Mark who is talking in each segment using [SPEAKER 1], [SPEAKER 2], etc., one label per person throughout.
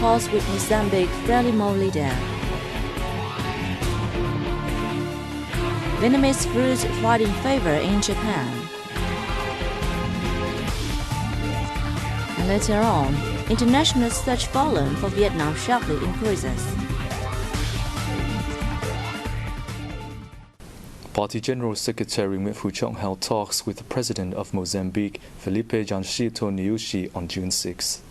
[SPEAKER 1] talks with Mozambique Frelimo leader. Vietnamese fruits find in favor in Japan. And later on, international search volume for Vietnam sharply increases.
[SPEAKER 2] Party General Secretary Phu Trong held talks with the President of Mozambique, Felipe Jacinto Nyusi, on June 6.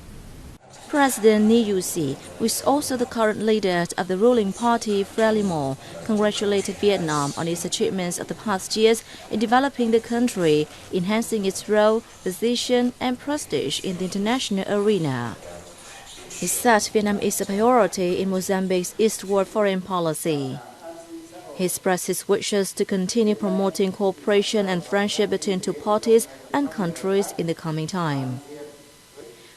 [SPEAKER 1] President Nyusi, who is also the current leader of the ruling party Frelimo, congratulated Vietnam on its achievements of the past years in developing the country, enhancing its role, position, and prestige in the international arena. He said Vietnam is a priority in Mozambique's eastward foreign policy. He expressed his wishes to continue promoting cooperation and friendship between two parties and countries in the coming time.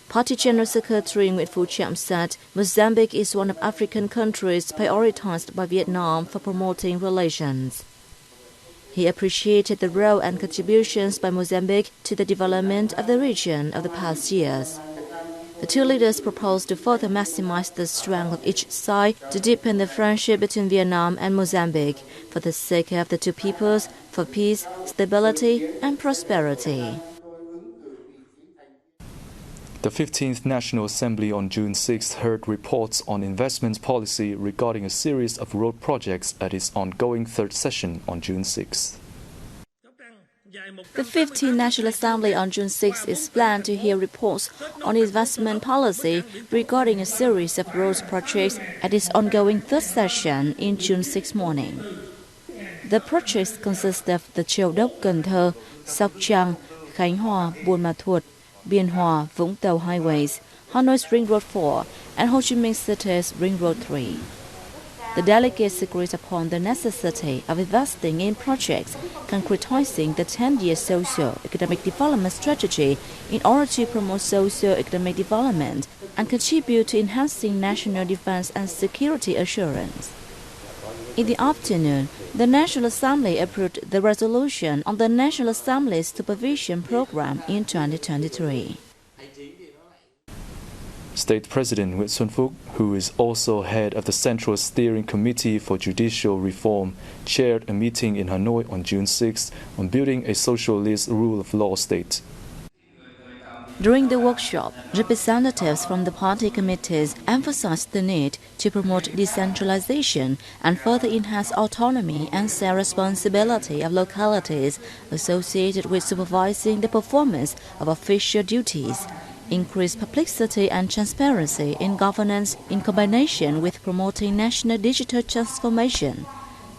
[SPEAKER 1] Party General Secretary Phu Trong said Mozambique is one of African countries prioritized by Vietnam for promoting relations. He appreciated the role and contributions by Mozambique to the development of the region of the past years. The two leaders proposed to further maximize the strength of each side to deepen the friendship between Vietnam and Mozambique for the sake of the two peoples, for peace, stability, and prosperity.
[SPEAKER 2] The 15th National Assembly on June 6 heard reports on investment policy regarding a series of road projects at its ongoing third session on June 6.
[SPEAKER 1] The 15th National Assembly on June 6 is planned to hear reports on investment policy regarding a series of road projects at its ongoing third session in June 6 morning. The projects consist of the Châu Đốc Cần Thơ, Sóc Trăng, Khánh Hòa, Buôn Ma Thuột, Biên Hòa, Vũng Tàu highways, Hanoi's Ring Road 4, and Ho Chi Minh City's Ring Road 3. The delegates agreed upon the necessity of investing in projects concretizing the 10-year socio-economic development strategy in order to promote socio-economic development and contribute to enhancing national defense and security assurance. In the afternoon, the National Assembly approved the resolution on the National Assembly's supervision program in 2023.
[SPEAKER 2] State President Nguyễn Xuân Phúc, who is also head of the Central Steering Committee for Judicial Reform, chaired a meeting in Hanoi on June 6 on building a socialist rule of law state.
[SPEAKER 1] During the workshop, representatives from the party committees emphasized the need to promote decentralization and further enhance autonomy and self-responsibility of localities associated with supervising the performance of official duties, increase publicity and transparency in governance in combination with promoting national digital transformation,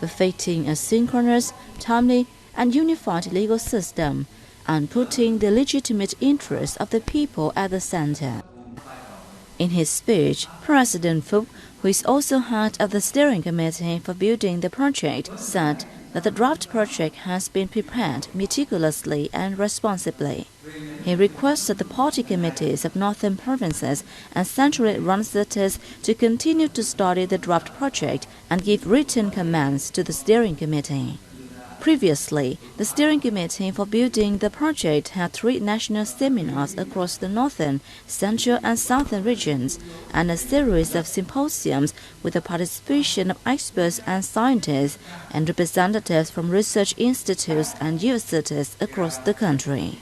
[SPEAKER 1] perfecting a synchronous, timely, and unified legal system, and putting the legitimate interests of the people at the center. In his speech, President Phúc, who is also head of the steering committee for building the project, said that the draft project has been prepared meticulously and responsibly. He requested the party committees of northern provinces and centrally run cities to continue to study the draft project and give written commands to the steering committee. Previously, the steering committee for building the project had 3 national seminars across the northern, central, and southern regions, and a series of symposiums with the participation of experts and scientists and representatives from research institutes and universities across the country.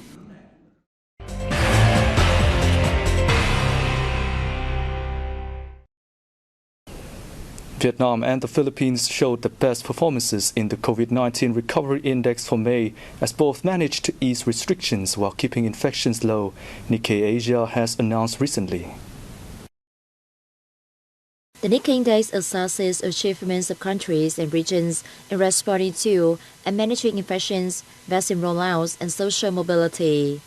[SPEAKER 2] Vietnam and the Philippines showed the best performances in the COVID-19 recovery index for May, as both managed to ease restrictions while keeping infections low, Nikkei Asia has announced recently.
[SPEAKER 1] The Nikkei Index assesses achievements of countries and regions in responding to and managing infections, vaccine rollouts, and social mobility.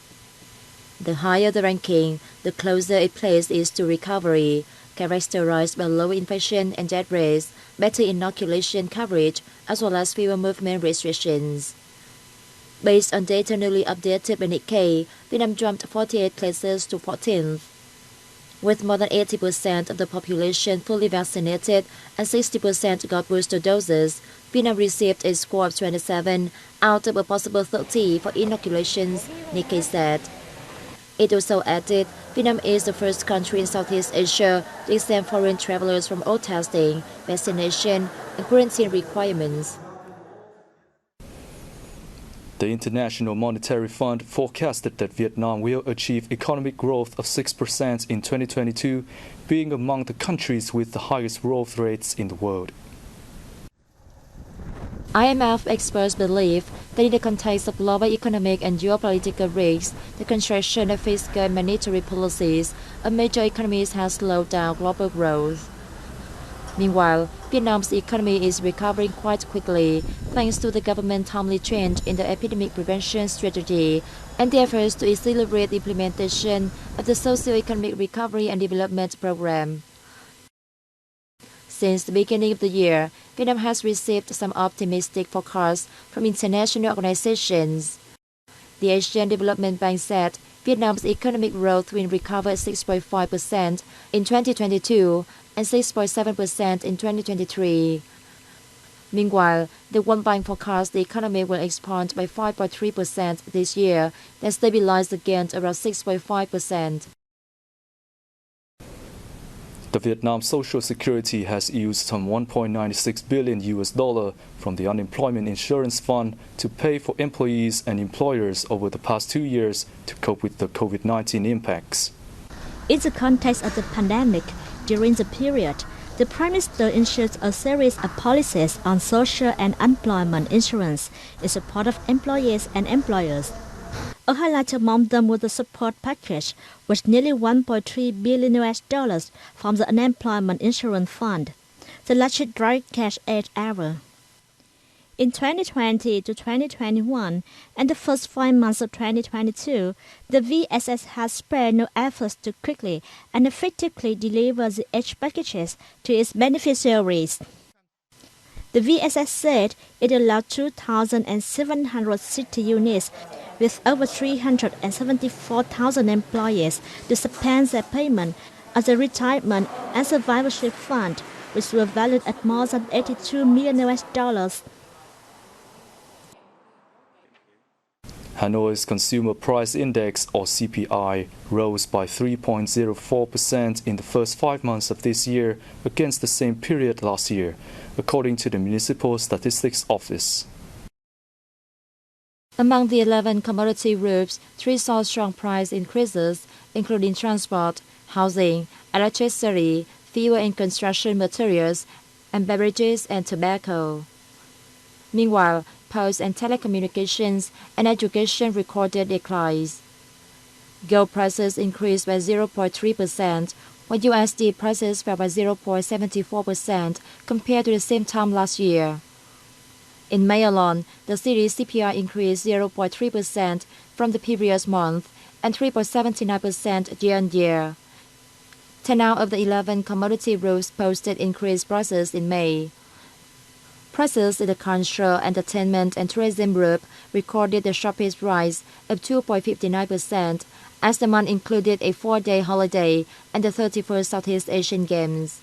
[SPEAKER 1] The higher the ranking, the closer it places is to recovery, characterized by low infection and death rates, better inoculation coverage, as well as fewer movement restrictions. Based on data newly updated by Nikkei, Vietnam jumped 48 places to 14th. With more than 80% of the population fully vaccinated and 60% got booster doses, Vietnam received a score of 27 out of a possible 30 for inoculations, Nikkei said. It also added, Vietnam is the first country in Southeast Asia to exempt foreign travelers from all testing, vaccination, and quarantine requirements.
[SPEAKER 2] The International Monetary Fund forecasted that Vietnam will achieve economic growth of 6% in 2022, being among the countries with the highest growth rates in the world.
[SPEAKER 1] IMF experts believe that in the context of global economic and geopolitical risks, the contraction of fiscal and monetary policies of major economies has slowed down global growth. Meanwhile, Vietnam's economy is recovering quite quickly thanks to the government's timely change in the epidemic prevention strategy and the efforts to accelerate the implementation of the socio-economic recovery and development program. Since the beginning of the year, Vietnam has received some optimistic forecasts from international organizations. The Asian Development Bank said Vietnam's economic growth will recover at 6.5% in 2022 and 6.7% in 2023. Meanwhile, the World Bank forecasts the economy will expand by 5.3% this year, then stabilize again around 6.5%.
[SPEAKER 2] The Vietnam Social Security has used some $1.96 billion from the Unemployment Insurance Fund to pay for employees and employers over the past 2 years to cope with the COVID-19 impacts.
[SPEAKER 3] In the context of the pandemic, during the period, the Prime Minister issued a series of policies on social and unemployment insurance in support of employees and employers. A highlight among them was the support package, with nearly $1.3 billion from the Unemployment Insurance Fund, the largest direct cash aid ever. In 2020 to 2021 and the first 5 months of 2022, the VSS has spared no efforts to quickly and effectively deliver the aid packages to its beneficiaries. The VSS said it allowed 2,760 units with over 374,000 employees to suspend their payment of the retirement and survivorship fund, which were valued at more than $82 million.
[SPEAKER 2] Hanoi's Consumer Price Index, or CPI, rose by 3.04% in the first 5 months of this year against the same period last year, according to the Municipal Statistics Office.
[SPEAKER 1] Among the 11 commodity groups, 3 saw strong price increases, including transport, housing, electricity, fuel and construction materials, and beverages and tobacco. Meanwhile, post and telecommunications and education recorded declines. Gold prices increased by 0.3%, while USD prices fell by 0.74% compared to the same time last year. In May alone, the city's CPI increased 0.3% from the previous month and 3.79% year-on-year. 10 out of the 11 commodity groups posted increased prices in May. Prices in the cultural, entertainment and tourism group recorded the sharpest rise of 2.59% as the month included a 4-day holiday and the 31st Southeast Asian Games.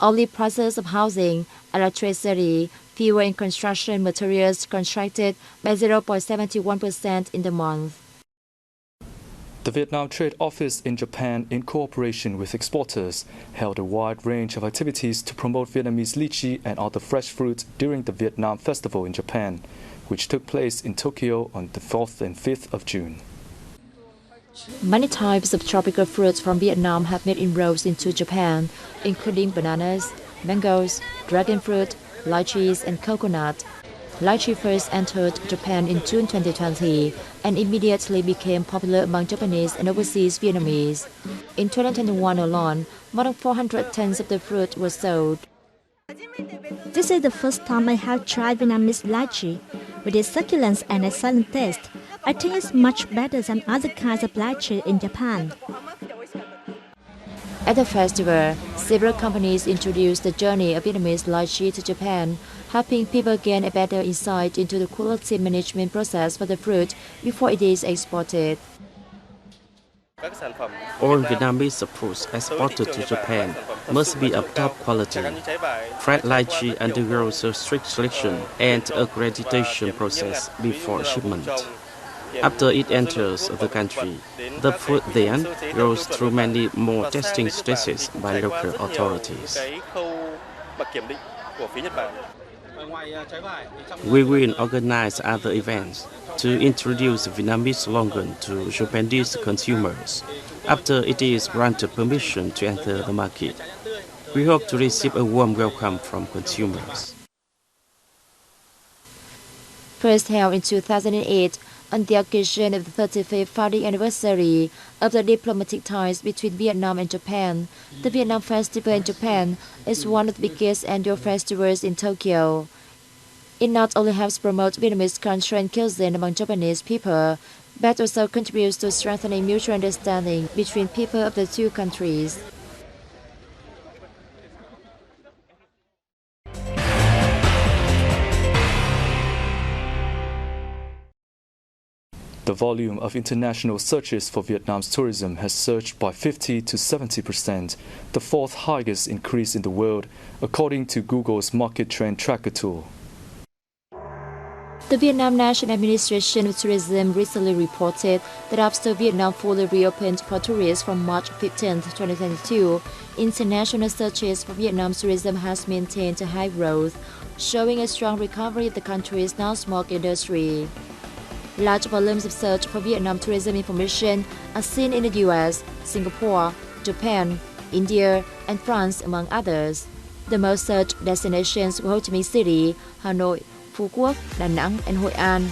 [SPEAKER 1] Only prices of housing, electricity, fuel and construction materials contracted by 0.71% in the month.
[SPEAKER 2] The Vietnam Trade Office in Japan, in cooperation with exporters, held a wide range of activities to promote Vietnamese lychee and other fresh fruit during the Vietnam Festival in Japan, which took place in Tokyo on the 4th and 5th of June.
[SPEAKER 1] Many types of tropical fruits from Vietnam have made inroads into Japan, including bananas, mangoes, dragon fruit, lychees, and coconut. Lychee first entered Japan in June 2020 and immediately became popular among Japanese and overseas Vietnamese. In 2021 alone, more than 400 tons of the fruit were sold.
[SPEAKER 3] This is the first time I have tried Vietnamese lychee. With its succulence and excellent taste, I think it's much better than other kinds of lychee in Japan.
[SPEAKER 1] At the festival, several companies introduced the journey of Vietnamese lychee to Japan, helping people gain a better insight into the quality management process for the fruit before it is exported.
[SPEAKER 4] All Vietnamese fruits exported to Japan must be of top quality. Fresh lychee undergoes a strict selection and accreditation process before shipment. After it enters the country, the food then goes through many more testing stages by local authorities. We will organize other events to introduce Vietnamese slogan to Japanese consumers after it is granted permission to enter the market. We hope to receive a warm welcome from consumers.
[SPEAKER 1] First held in 2008 on the occasion of the 35th founding anniversary of the diplomatic ties between Vietnam and Japan, the Vietnam Festival in Japan is one of the biggest annual festivals in Tokyo. It not only helps promote Vietnamese culture and cuisine among Japanese people, but also contributes to strengthening mutual understanding between people of the two countries.
[SPEAKER 2] The volume of international searches for Vietnam's tourism has surged by 50 to 70%, the fourth highest increase in the world, according to Google's market trend tracker tool.
[SPEAKER 1] The Vietnam National Administration of Tourism recently reported that after Vietnam fully reopened for tourists from March 15, 2022, international searches for Vietnam's tourism has maintained a high growth, showing a strong recovery of the country's non-smoke industry. Large volumes of search for Vietnam tourism information are seen in the US, Singapore, Japan, India, and France, among others. The most searched destinations were Ho Chi Minh City, Hanoi, Phu Quoc, Da Nang, and Hội An.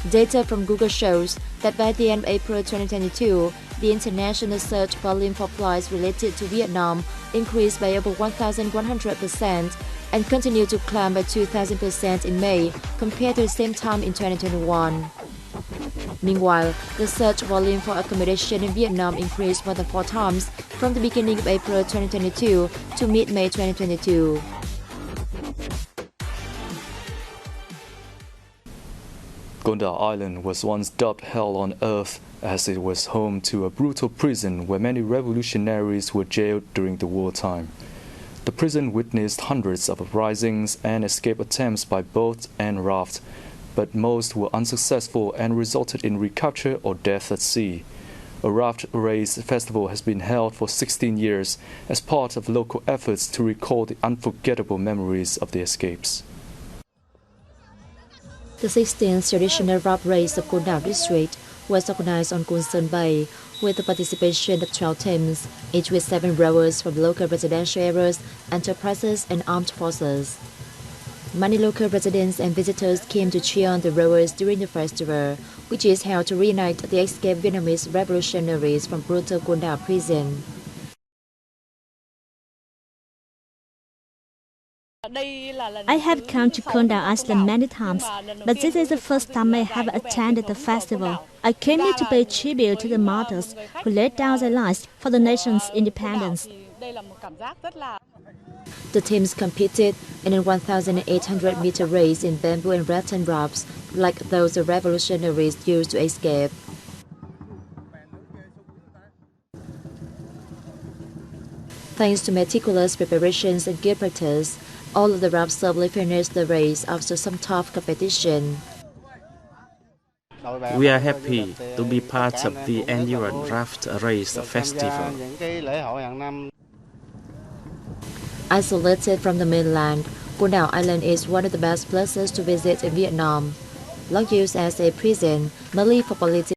[SPEAKER 1] Data from Google shows that by the end of April 2022, the international search volume for flights related to Vietnam increased by over 1,100% and continued to climb by 2,000% in May compared to the same time in 2021. Meanwhile, the search volume for accommodation in Vietnam increased more than 4 times from the beginning of April 2022 to mid-May 2022.
[SPEAKER 2] Gondar Island was once dubbed hell on earth as it was home to a brutal prison where many revolutionaries were jailed during the wartime. The prison witnessed hundreds of uprisings and escape attempts by boat and raft, but most were unsuccessful and resulted in recapture or death at sea. A raft race festival has been held for 16 years as part of local efforts to recall the unforgettable memories of the escapes.
[SPEAKER 1] The 16th traditional raft race of Con Đảo district was organized on Con Sơn Bay with the participation of 12 teams, each with 7 rowers from local residential areas, enterprises, and armed forces. Many local residents and visitors came to cheer on the rowers during the festival, which is held to reunite the escaped Vietnamese revolutionaries from brutal Con Đảo prison.
[SPEAKER 3] I have come to Con Đảo Island many times, but this is the first time I have attended the festival. I came here to pay tribute to the martyrs who laid down their lives for the nation's independence.
[SPEAKER 1] The teams competed in a 1,800-meter race in bamboo and rattan rafts, like those the revolutionaries used to escape. Thanks to meticulous preparations and gear practice, all of the rafts safely finished the race after some tough competition.
[SPEAKER 4] We are happy to be part of the annual raft race festival.
[SPEAKER 1] Isolated from the mainland, Con Đảo Island is one of the best places to visit in Vietnam. Long used as a prison, mainly for political